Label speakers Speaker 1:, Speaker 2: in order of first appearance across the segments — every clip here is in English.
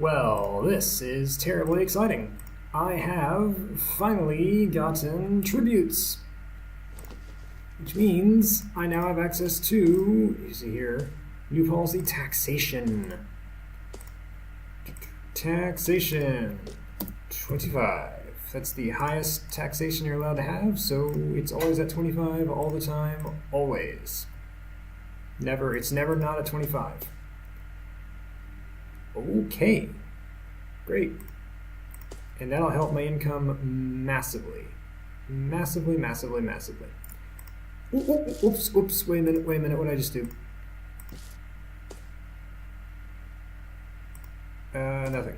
Speaker 1: Well, this is terribly exciting. I have finally gotten tributes, which means I now have access to, you see here, new policy taxation. Taxation 25. That's the highest taxation you're allowed to have, so it's always at 25 all the time, always. It's never not at 25. Okay, great. And that'll help my income massively. Massively. Oops, wait a minute, what did I just do? Nothing.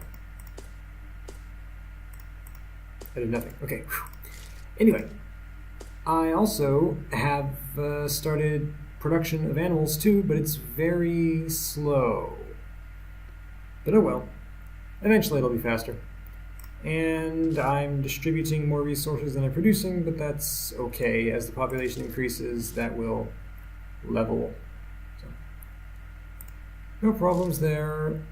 Speaker 1: I did nothing, okay. Anyway, I also have started production of animals too, but it's very slow. But oh well, eventually it'll be faster. And I'm distributing more resources than I'm producing, but that's okay. As the population increases, that will level. So, no problems there.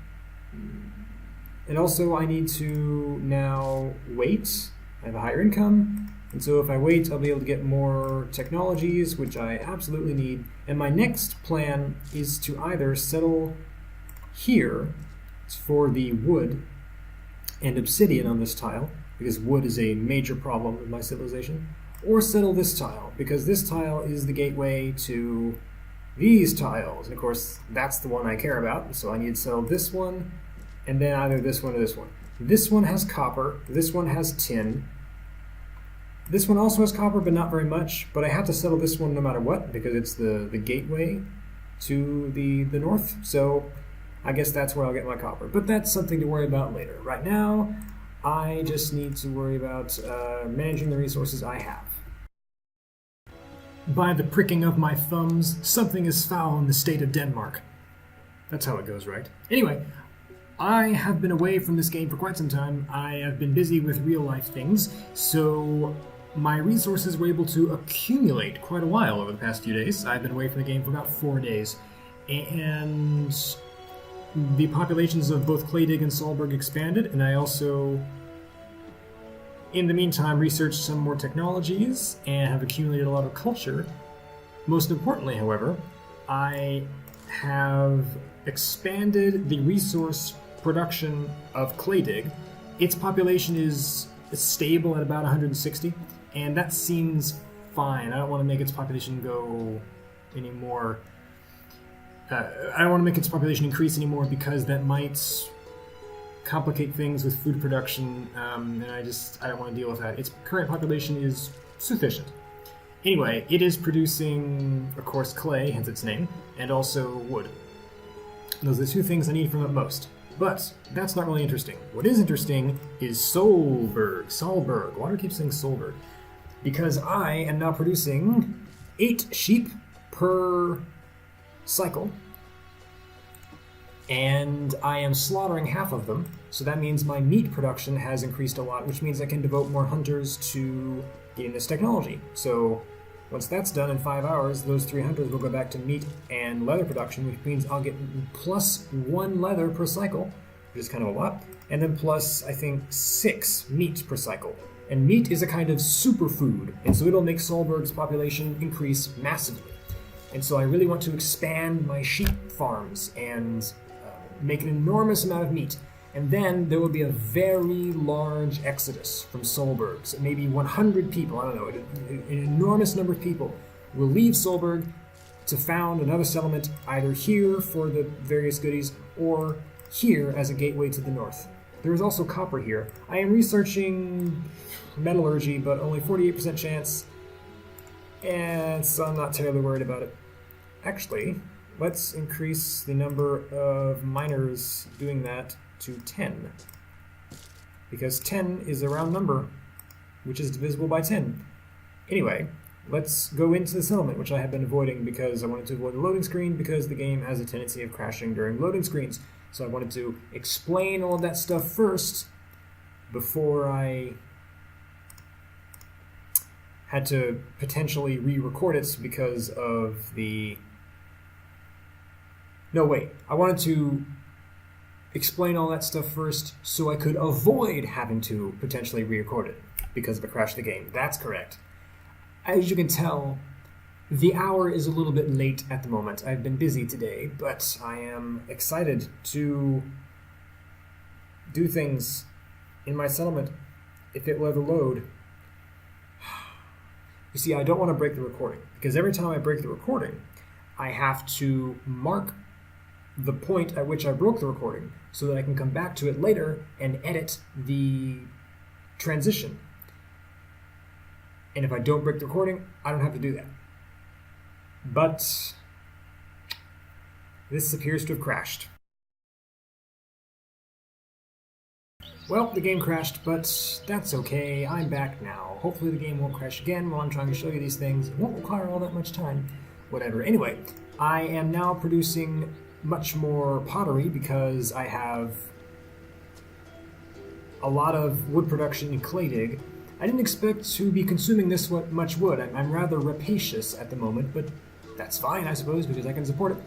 Speaker 1: And also I need to now wait. I have a higher income, and so if I wait, I'll be able to get more technologies, which I absolutely need. And my next plan is to either settle here for the wood and obsidian on this tile, because wood is a major problem in my civilization, or settle this tile, because this tile is the gateway to these tiles. And of course, that's the one I care about, so I need to settle this one, and then either this one or this one. This one has copper, this one has tin. This one also has copper, but not very much, but I have to settle this one no matter what, because it's the gateway to the north, so I guess that's where I'll get my copper. But that's something to worry about later. Right now, I just need to worry about managing the resources I have. By the pricking of my thumbs, something is foul in the state of Denmark. That's how it goes, right? Anyway, I have been away from this game for quite some time. I have been busy with real-life things, so my resources were able to accumulate quite a while over the past few days. I've been away from the game for about 4 days, and the populations of both Claydig and Solburg expanded, and I also, in the meantime, researched some more technologies and have accumulated a lot of culture. Most importantly, however, I have expanded the resource production of Claydig. Its population is stable at about 160, and that seems fine. I don't want to make its population go any more. I don't want to make its population increase anymore because that might complicate things with food production, and I don't want to deal with that. Its current population is sufficient. Anyway, it is producing, of course, clay, hence its name, and also wood. Those are the two things I need from it most. But that's not really interesting. What is interesting is Solburg. Why do I keep saying Solburg? Because I am now producing 8 sheep per cycle, and I am slaughtering half of them, so that means my meat production has increased a lot, which means I can devote more hunters to getting this technology. So once that's done in 5 hours, those 3 hunters will go back to meat and leather production, which means I'll get plus 1 leather per cycle, which is kind of a lot, and then plus, I think, 6 meat per cycle. And meat is a kind of superfood, and so it'll make Solburg's population increase massively. And so I really want to expand my sheep farms and make an enormous amount of meat. And then there will be a very large exodus from Solburg. So maybe 100 people, I don't know, an enormous number of people will leave Solburg to found another settlement, either here for the various goodies or here as a gateway to the north. There is also copper here. I am researching metallurgy, but only 48% chance, and so I'm not terribly worried about it. Actually, let's increase the number of miners doing that to 10. Because 10 is a round number, which is divisible by 10. Anyway, let's go into the settlement, which I have been avoiding because I wanted to avoid the loading screen, because the game has a tendency of crashing during loading screens. So I wanted to explain all of that stuff first before I had to potentially re-record it because of the... No, wait. I wanted to explain all that stuff first so I could avoid having to potentially re-record it because of a crash of the game. That's correct. As you can tell, the hour is a little bit late at the moment. I've been busy today, but I am excited to do things in my settlement if it will ever load. You see, I don't want to break the recording, because every time I break the recording, I have to mark the point at which I broke the recording so that I can come back to it later and edit the transition. And if I don't break the recording, I don't have to do that. But this appears to have crashed. Well, the game crashed, but that's okay. I'm back now. Hopefully the game won't crash again while I'm trying to show you these things. It won't require all that much time. Whatever. Anyway, I am now producing much more pottery because I have a lot of wood production in clay dig. I didn't expect to be consuming this much wood. I'm rather rapacious at the moment, but that's fine, I suppose, because I can support it.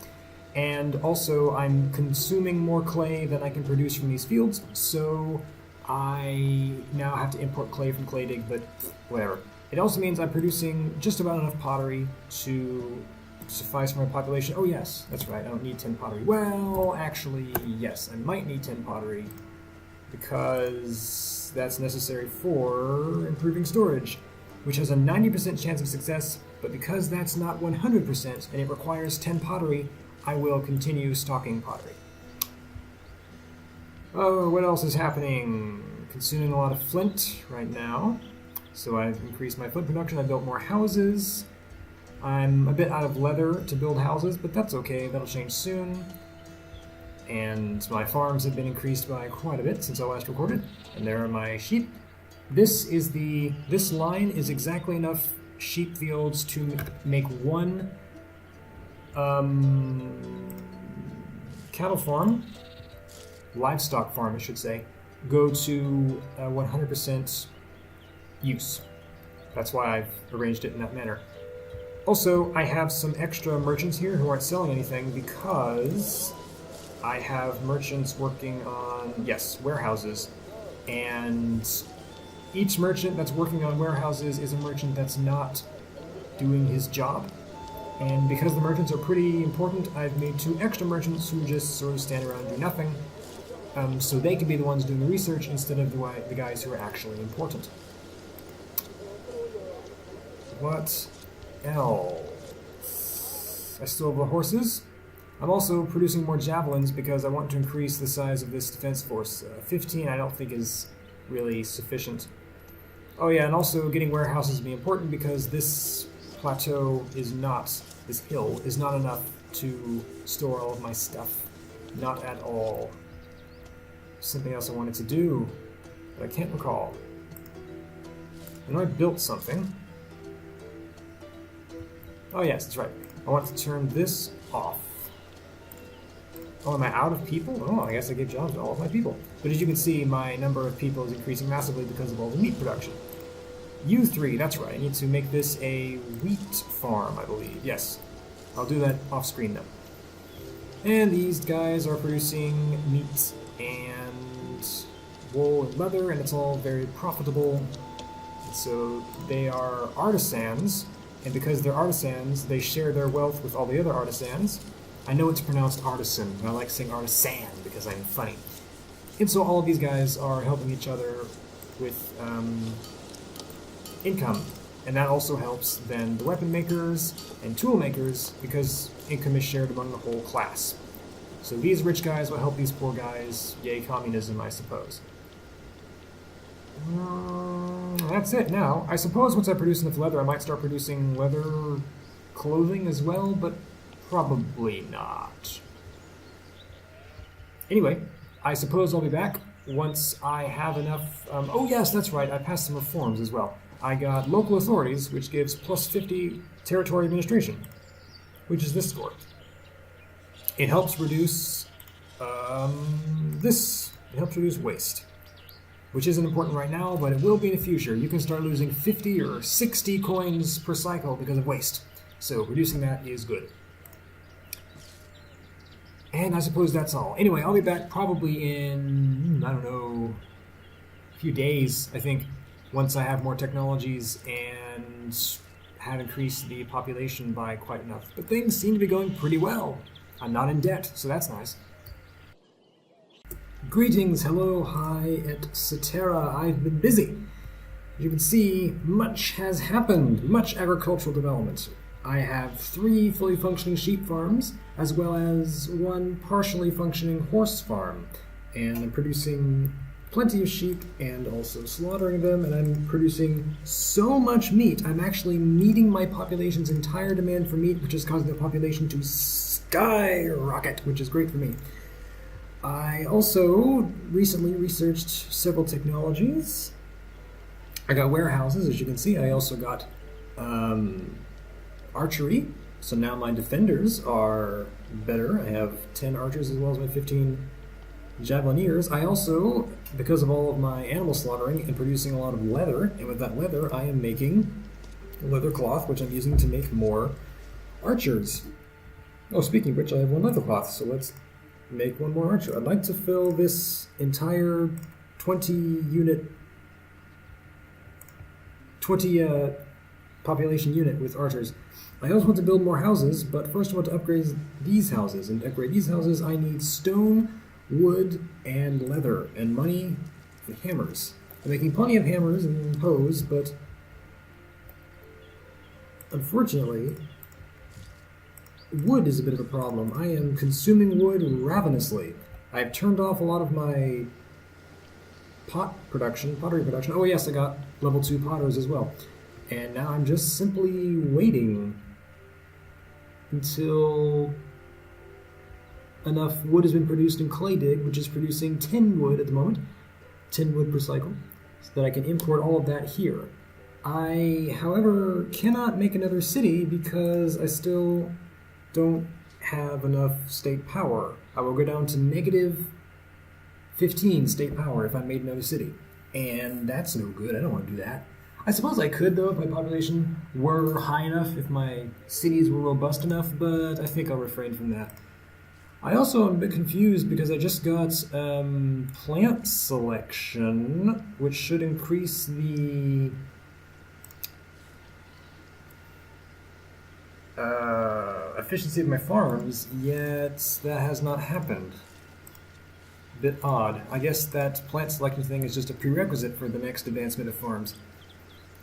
Speaker 1: And also, I'm consuming more clay than I can produce from these fields, so I now have to import clay from clay dig, but whatever. It also means I'm producing just about enough pottery to suffice for my population. Oh yes, that's right, I don't need 10 pottery. Well, actually, yes, I might need 10 pottery, because that's necessary for improving storage, which has a 90% chance of success, but because that's not 100% and it requires 10 pottery, I will continue stocking pottery. Oh, what else is happening? Consuming a lot of flint right now, so I've increased my flint production. I built more houses. I'm a bit out of leather to build houses, but that's okay, that'll change soon. And my farms have been increased by quite a bit since I last recorded. And there are my sheep. This line is exactly enough sheep fields to make one cattle farm, livestock farm I should say, go to 100% use. That's why I've arranged it in that manner. Also, I have some extra merchants here who aren't selling anything because I have merchants working on, yes, warehouses, and each merchant that's working on warehouses is a merchant that's not doing his job. And because the merchants are pretty important, I've made 2 extra merchants who just sort of stand around and do nothing, so they can be the ones doing the research instead of the guys who are actually important. What else? I still have the horses. I'm also producing more javelins because I want to increase the size of this defense force. 15 I don't think is really sufficient. Oh yeah, and also getting warehouses will be important because this plateau is not, this hill is not enough to store all of my stuff. Not at all. Something else I wanted to do, but I can't recall. I know I built something. Oh yes, that's right. I want to turn this off. Oh, am I out of people? Oh, I guess I gave jobs to all of my people. But as you can see, my number of people is increasing massively because of all the meat production. U3, that's right. I need to make this a wheat farm, I believe. Yes. I'll do that off screen though. And these guys are producing meat and wool and leather, and it's all very profitable. And so they are artisans, and because they're artisans, they share their wealth with all the other artisans. I know it's pronounced artisan, but I like saying artisan because I'm funny. And so all of these guys are helping each other with income, and that also helps then the weapon makers and tool makers because income is shared among the whole class. So these rich guys will help these poor guys. Yay, communism, I suppose. That's it now. I suppose once I produce enough leather, I might start producing leather clothing as well, but probably not. Anyway, I suppose I'll be back once I have enough... oh yes, that's right, I passed some reforms as well. I got local authorities, which gives plus 50 territory administration, which is this score. It helps reduce it helps reduce waste, which isn't important right now, but it will be in the future. You can start losing 50 or 60 coins per cycle because of waste. So reducing that is good. And I suppose that's all. Anyway, I'll be back probably in, I don't know, a few days, I think, once I have more technologies and have increased the population by quite enough. But things seem to be going pretty well. I'm not in debt, so that's nice. Greetings, hello, hi, et cetera. I've been busy. As you can see, much has happened, much agricultural development. I have 3 fully functioning sheep farms, as well as 1 partially functioning horse farm. And I'm producing plenty of sheep and also slaughtering them, and I'm producing so much meat. I'm actually meeting my population's entire demand for meat, which is causing the population to skyrocket, which is great for me. I also recently researched several technologies. I got warehouses, as you can see. I also got archery, so now my defenders are better. I have 10 archers as well as my 15 javelineers. I also, because of all of my animal slaughtering and producing a lot of leather, and with that leather I am making leather cloth, which I'm using to make more archers. Oh, speaking of which, I have 1 leather cloth, so let's make 1 more archer. I'd like to fill this entire 20 population unit with archers. I also want to build more houses, but first I want to upgrade these houses. And to upgrade these houses, I need stone, wood, and leather, and money, and hammers. I'm making plenty of hammers and hoes, but unfortunately, wood is a bit of a problem. I am consuming wood ravenously. I've turned off a lot of my pottery production. Oh yes, I got level 2 potters as well. And now I'm just simply waiting until enough wood has been produced in clay dig, which is producing 10 wood at the moment, 10 wood per cycle, so that I can import all of that here. I, however, cannot make another city because I still don't have enough state power. I will go down to negative 15 state power if I made another city. And that's no good. I don't want to do that. I suppose I could, though, if my population were high enough, if my cities were robust enough, but I think I'll refrain from that. I also am a bit confused because I just got plant selection, which should increase the efficiency of my farms, yet that has not happened. A bit odd. I guess that plant selection thing is just a prerequisite for the next advancement of farms.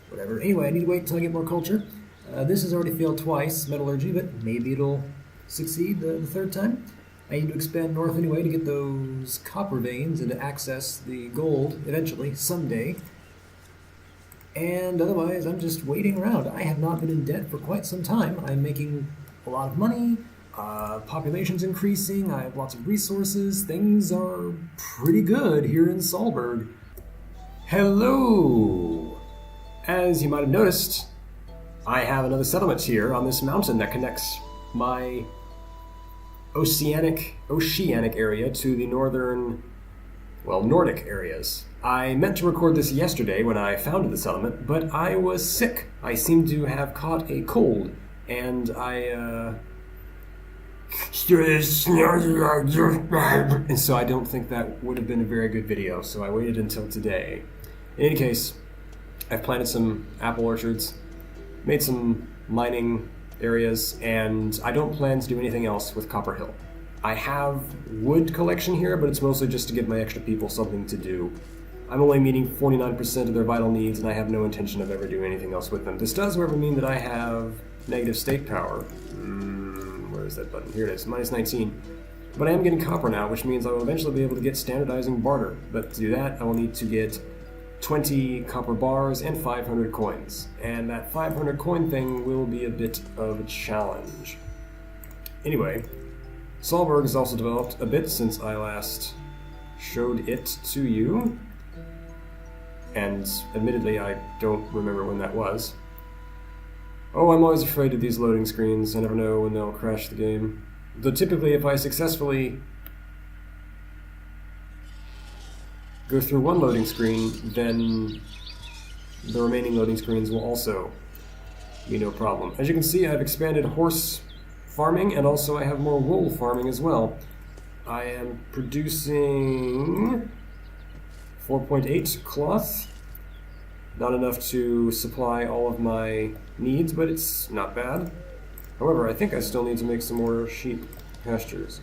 Speaker 1: Whatever. Anyway, I need to wait until I get more culture. This has already failed twice, metallurgy, but maybe it'll succeed the 3rd time. I need to expand north anyway to get those copper veins and to access the gold eventually, someday. And otherwise, I'm just waiting around. I have not been in debt for quite some time. I'm making a lot of money. Population's increasing. I have lots of resources. Things are pretty good here in Solburg. Hello! As you might have noticed, I have another settlement here on this mountain that connects my oceanic area to the Nordic areas. I meant to record this yesterday when I founded the settlement, but I was sick. I seem to have caught a cold, and and so I don't think that would have been a very good video, so I waited until today. In any case, I've planted some apple orchards, made some mining areas, and I don't plan to do anything else with Copper Hill. I have wood collection here, but it's mostly just to give my extra people something to do. I'm only meeting 49% of their vital needs, and I have no intention of ever doing anything else with them. This does, however, mean that I have negative state power. Where is that button? Here it is, minus 19. But I am getting copper now, which means I will eventually be able to get standardizing barter. But to do that, I will need to get 20 copper bars and 500 coins. And that 500 coin thing will be a bit of a challenge. Anyway, Solburg has also developed a bit since I last showed it to you. And admittedly, I don't remember when that was. Oh, I'm always afraid of these loading screens. I never know when they'll crash the game. Though typically, if I successfully go through one loading screen, then the remaining loading screens will also be no problem. As you can see, I've expanded horse farming, and also I have more wool farming as well.
Speaker 2: I am producing 4.8 cloth. Not enough to supply all of my needs, but it's not bad. However, I think I still need to make some more sheep pastures.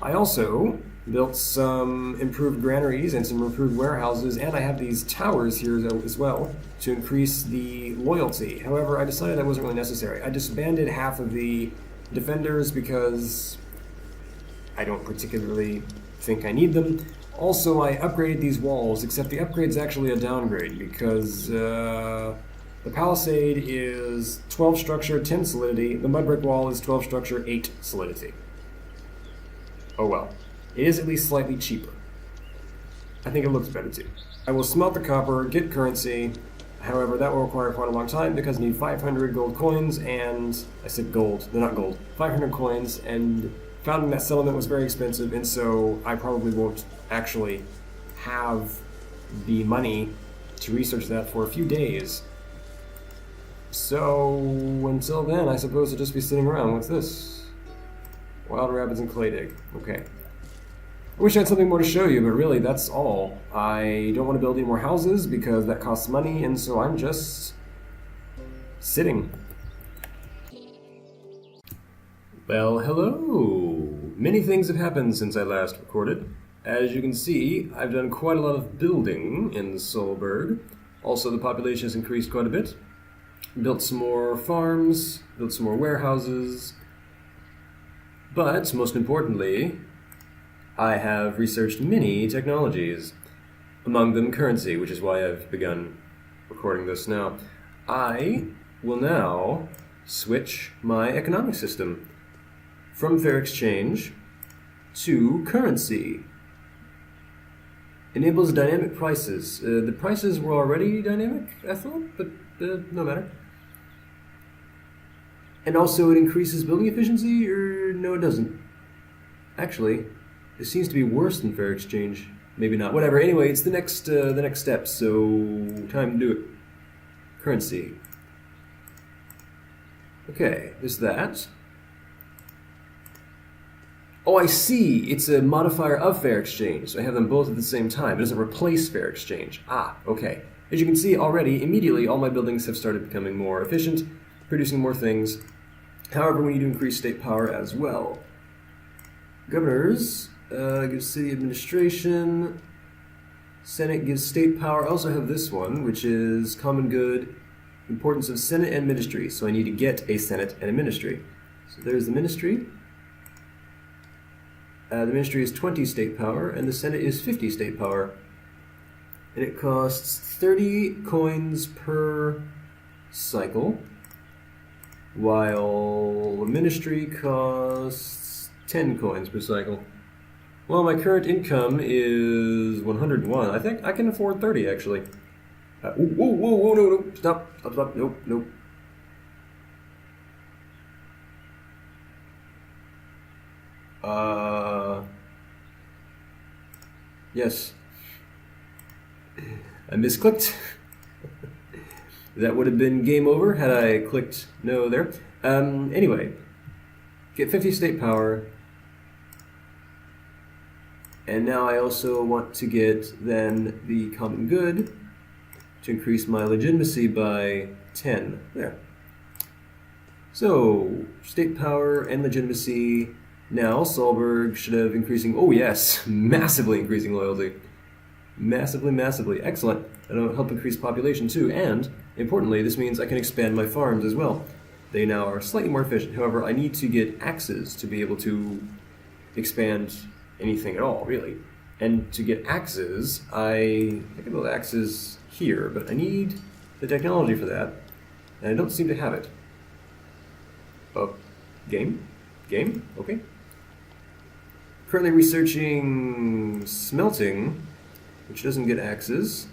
Speaker 2: I also built some improved granaries and some improved warehouses, and I have these towers here as well to increase the loyalty. However, I decided that wasn't really necessary. I disbanded half of the defenders because I don't particularly think I need them. Also, I upgraded these walls, except the upgrade's actually a downgrade because the palisade is 12 structure, 10 solidity. The mud brick wall is 12 structure, 8 solidity. Oh well. It is at least slightly cheaper. I think it looks better too. I will smelt the copper, get currency. However, that will require quite a long time because I need 500 gold coins and... I said gold, they're not gold. 500 coins, and founding that settlement was very expensive, and so I probably won't actually have the money to research that for a few days. So, until then, I suppose I'll just be sitting around. What's this? Wild rabbits and clay dig. Okay. I wish I had something more to show you, but really, that's all. I don't want to build any more houses because that costs money, and so I'm just sitting. Well, hello! Many things have happened since I last recorded. As you can see, I've done quite a lot of building in Solburg. Also, the population has increased quite a bit. Built some more farms, built some more warehouses. But, most importantly, I have researched many technologies. Among them currency, which is why I've begun recording this now. I will now switch my economic system from fair exchange to currency. Enables dynamic prices. The prices were already dynamic, I thought, but no matter. And also it increases building efficiency, or no it doesn't? Actually, this seems to be worse than fair exchange. Maybe not. Whatever. Anyway, it's the next step, so time to do it. Currency. Okay, there's that. Oh, I see. It's a modifier of fair exchange. So I have them both at the same time. It doesn't replace fair exchange. Ah, okay. As you can see already, immediately all my buildings have started becoming more efficient, producing more things. However, we need to increase state power as well. Governors gives city administration. Senate gives state power. I also have this one, which is common good, importance of Senate and ministry. So I need to get a Senate and a ministry. So there's the ministry. The ministry is 20 state power, and the Senate is 50 state power. And it costs 30 coins per cycle, while the ministry costs 10 coins per cycle. Well, my current income is 101. I think I can afford 30, actually. Whoa, no, stop, nope. Yes. I misclicked. That would have been game over had I clicked no there. Anyway, get 50 state power. And now I also want to get then the common good to increase my legitimacy by 10. There. So, state power and legitimacy. Now, Solburg should have increasing... Oh, yes! Massively increasing loyalty. Massively. Excellent. That'll help increase population, too. And, importantly, this means I can expand my farms as well. They now are slightly more efficient. However, I need to get axes to be able to expand anything at all, really. And to get axes, I can build axes here, but I need the technology for that. And I don't seem to have it. Game? Okay. Currently researching smelting, which doesn't get axes.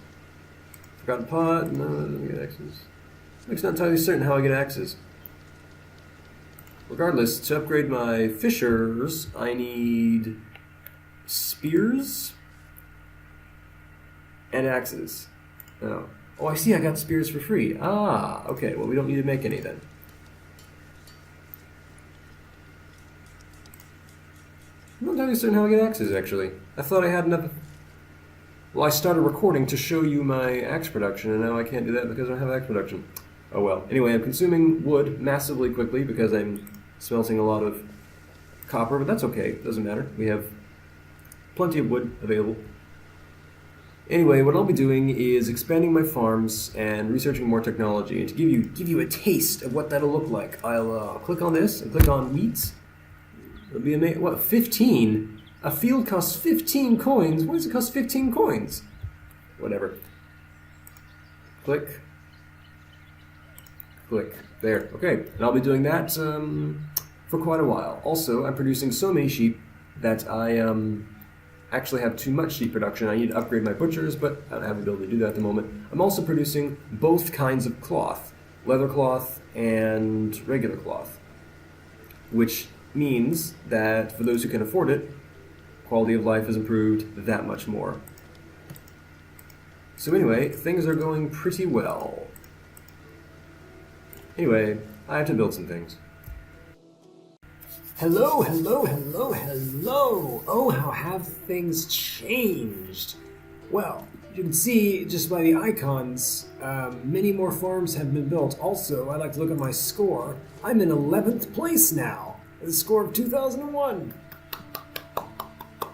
Speaker 2: Forgotten pot, no, it doesn't get axes. I'm not entirely certain how I get axes. Regardless, to upgrade my fishers, I need spears and axes. Oh, I see, I got spears for free. Ah, okay, well we don't need to make any then. I'm not entirely really certain how I get axes, actually. I thought I had enough... Well, I started recording to show you my axe production, and now I can't do that because I don't have axe production. Oh well. Anyway, I'm consuming wood massively quickly because I'm smelting a lot of copper, but that's okay. It doesn't matter. We have plenty of wood available. Anyway, what I'll be doing is expanding my farms and researching more technology. And to give you a taste of what that'll look like, I'll click on this and click on wheat. It'll be amazing. What, 15? A field costs 15 coins? Why does it cost 15 coins? Whatever. Click. Click. There. Okay. And I'll be doing that for quite a while. Also, I'm producing so many sheep that I actually have too much sheep production. I need to upgrade my butchers, but I don't have the ability to do that at the moment. I'm also producing both kinds of cloth. Leather cloth and regular cloth. Which means that for those who can afford it, quality of life has improved that much more. So anyway, things are going pretty well. Anyway, I have to build some things.
Speaker 1: Hello, hello, hello, hello! Oh, how have things changed? Well, you can see just by the icons, many more farms have been built. Also, I'd like to look at my score. I'm in 11th place now, with a score of 2001.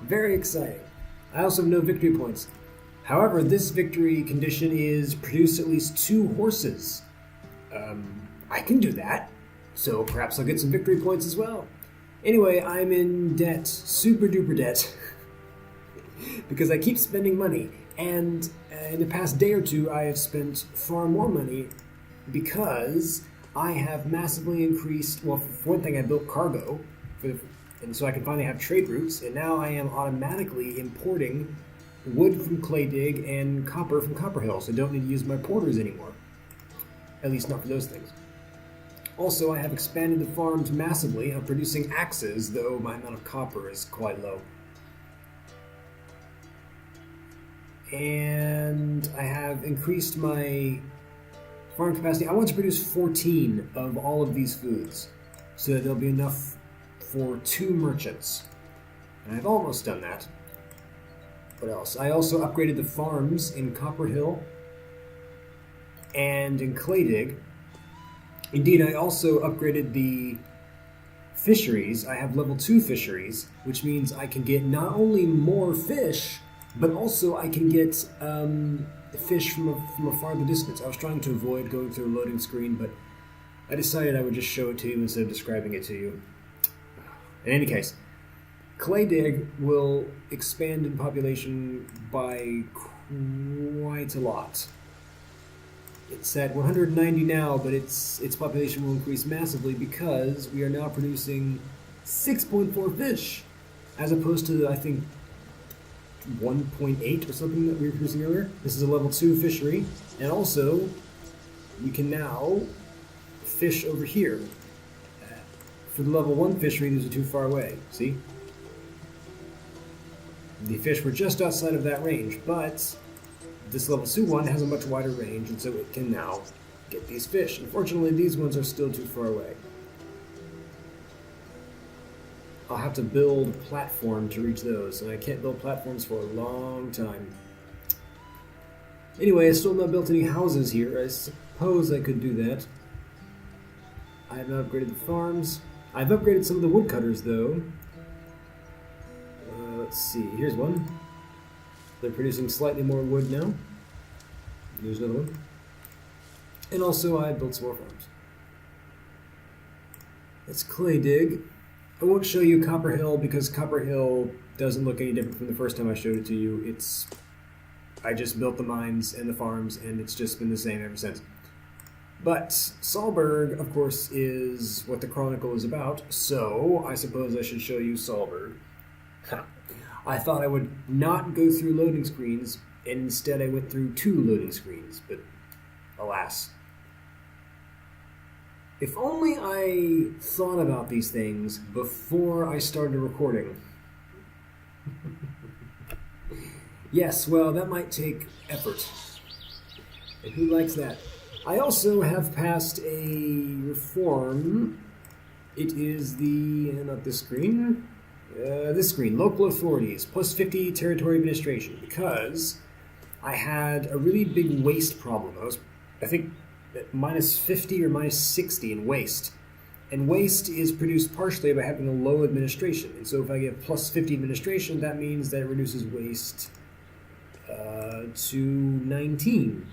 Speaker 1: Very exciting. I also have no victory points. However, this victory condition is produce at least 2 horses. I can do that, so perhaps I'll get some victory points as well. Anyway, I'm in debt, super duper debt, because I keep spending money, and in the past day or two I have spent far more money because I have massively increased, well, for one thing I built cargo, and so I can finally have trade routes, and now I am automatically importing wood from Claydig and copper from Copperhill, so I don't need to use my porters anymore. At least not for those things. Also, I have expanded the farms massively. I'm producing axes, though my amount of copper is quite low. And I have increased my farm capacity. I want to produce 14 of all of these foods, so that there'll be enough for 2 merchants. And I've almost done that. What else? I also upgraded the farms in Copperhill and in Claydig. Indeed, I also upgraded the fisheries. I have level 2 fisheries, which means I can get not only more fish, but also I can get fish from a farther distance. I was trying to avoid going through a loading screen, but I decided I would just show it to you instead of describing it to you. In any case, Claydig will expand in population by quite a lot. It's at 190 now, but its population will increase massively because we are now producing 6.4 fish, as opposed to, I think, 1.8 or something that we were producing earlier. This is a level 2 fishery, and also we can now fish over here. For the level 1 fishery, these are too far away. See? The fish were just outside of that range, but this level 2 one has a much wider range, and so it can now get these fish. Unfortunately, these ones are still too far away. I'll have to build a platform to reach those, and I can't build platforms for a long time. Anyway, I still have not built any houses here. I suppose I could do that. I have not upgraded the farms. I've upgraded some of the woodcutters, though. Let's see, here's one. They're producing slightly more wood now. There's another one. And also I built some more farms. That's Claydig. I won't show you Copperhill because Copperhill doesn't look any different from the first time I showed it to you. I just built the mines and the farms, and it's just been the same ever since. But Solburg, of course, is what the Chronicle is about, so I suppose I should show you Solburg. I thought I would not go through loading screens, and instead I went through 2 loading screens, but alas. If only I thought about these things before I started recording. Yes, well, that might take effort. And who likes that? I also have passed a reform. It is not this screen. This screen, local authorities, plus 50 territory administration, because I had a really big waste problem. I think, at minus 50 or minus 60 in waste. And waste is produced partially by having a low administration. And so if I get plus 50 administration, that means that it reduces waste to 19.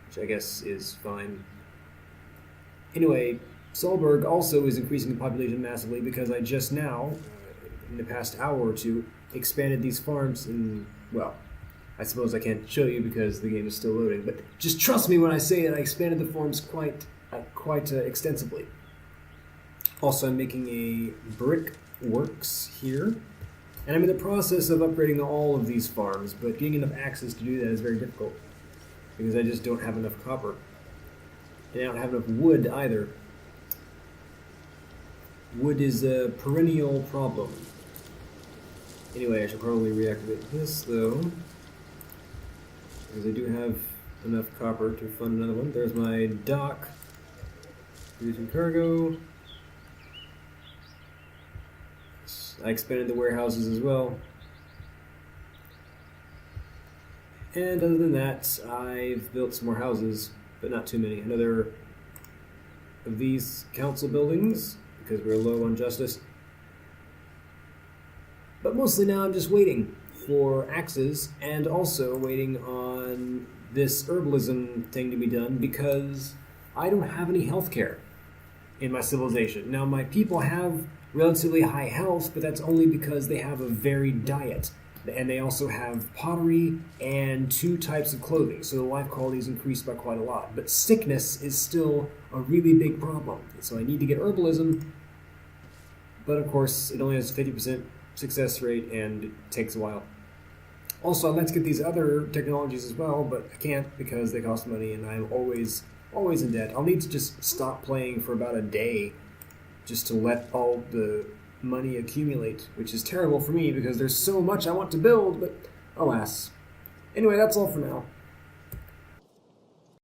Speaker 1: Which I guess is fine. Anyway, Solburg also is increasing in population massively because I just now, in the past hour or two, expanded these farms and, well, I suppose I can't show you because the game is still loading, but just trust me when I say that I expanded the farms quite extensively. Also, I'm making a brick works here, and I'm in the process of upgrading all of these farms, but getting enough access to do that is very difficult because I just don't have enough copper. And I don't have enough wood either. Wood is a perennial problem. Anyway, I should probably reactivate this though, because I do have enough copper to fund another one. There's my dock, producing cargo. I expanded the warehouses as well. And other than that, I've built some more houses, but not too many. Another of these council buildings, because we're low on justice. But mostly now I'm just waiting for axes, and also waiting on this herbalism thing to be done, because I don't have any healthcare in my civilization. Now, my people have relatively high health, but that's only because they have a varied diet. And they also have pottery and 2 types of clothing, so the life quality is increased by quite a lot. But sickness is still a really big problem, so I need to get herbalism, but of course it only has 50% success rate and it takes a while. Also, I'd like to get these other technologies as well, but I can't because they cost money and I'm always in debt. I'll need to just stop playing for about a day just to let all the money accumulate, which is terrible for me because there's so much I want to build, but alas. Anyway, that's all for now.